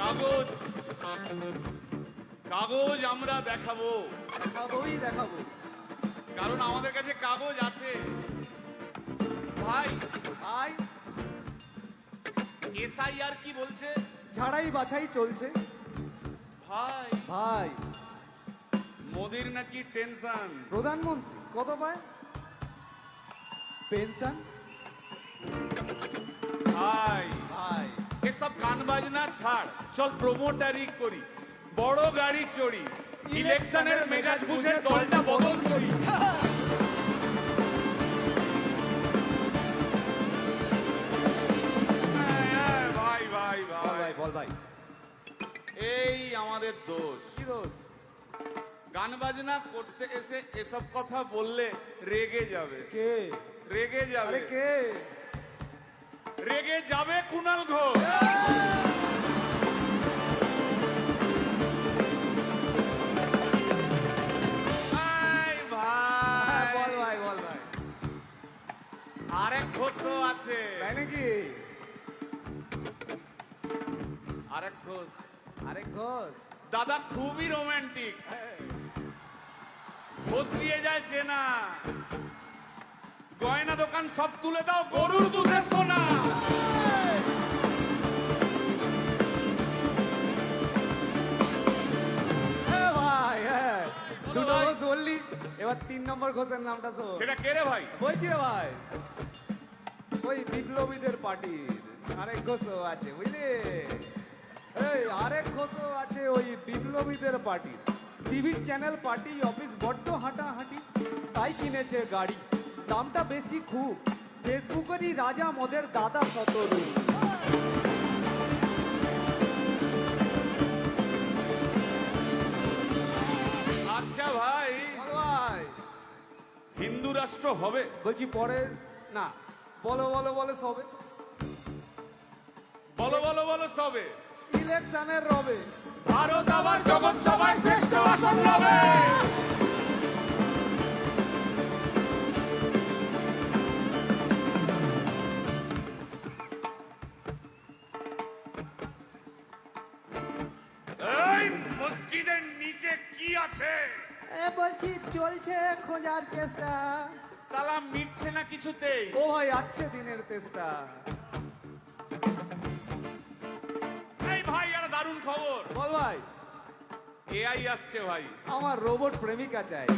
কাগজ কাগজ আমরা দেখাবো, দেখাবো। কারণ আমাদের কাছে কাগজ আছে। ভাই ভাই, এসআইআর কি বলছে? ঝাড়াই বাছাই চলছে। ভাই ভাই, মোদির নাকি টেনশন। প্রধানমন্ত্রী কত পায় পেনশন? ভাই ভাই, এসব গান বাজনা ছাড়, চল প্রমোটারি করি, বড় গাড়ি চড়ি, ইলেকশনের মেজাজ বুঝে দলটা বদল করি। ভাই ভাই ভাই বল ভাই, এই আমাদের দোষ। কি দোষ? গান বাজনা করতে এসে এসব কথা বললে রেগে যাবে। কে? রেগে যাবে। আরে কে? রেগে যাবে কুণাল ঘোষ। ভাই ভাই বল ভাই, বল ভাই। আরেক ঘোষ তো আছে। তাই নাকি? আরেক ঘোষ আরে ঘোষ। দাদা খুবই রোমান্টিক, ঘোষ দিয়ে যায় চেনা। গয়না দোকান সব তুলে দাও, গরুর দুধের সোনা। ভাই, দুটো ভাই। ঘোষ বললি, এবার 3 নম্বর ঘোষের নামটা শোন। সেটা কে রে ভাই? বলছি রে ভাই, ওই বিপ্লবীদের পার্টির আরেক ঘোষও আছে, বুঝলি? এই আরেক ঘোষও আছে ওই বিপ্লবীদের পার্টির। টিভির চ্যানেল পার্টি অফিস বড্ড হাঁটাহাঁটি, তাই কিনেছে গাড়ি, দামটা বেশি খুব। ফেসবুকেরই রাজা মদের দাদা শতরু। আচ্ছা ভাই, বল ভাই, হিন্দু রাষ্ট্র হবে? বলছি পরের না, বলো বলো বলো সবে, বলো বলো বলো সবে। ইলেকশনের রবে ভারত আবার জগৎ সভায় শ্রেষ্ঠ আসন লবে। এই মসজিদের নিচে কি আছে? বলছি চলছে খোঁজার চেষ্টা। সালাম মিটছে না কিছুতেই। ও ভাই, আছে দিনের চেষ্টা। এই ভাই, একটা দারুণ খবর, বল ভাই, এআই আসছে ভাই। আমার রোবট প্রেমিকা চাই।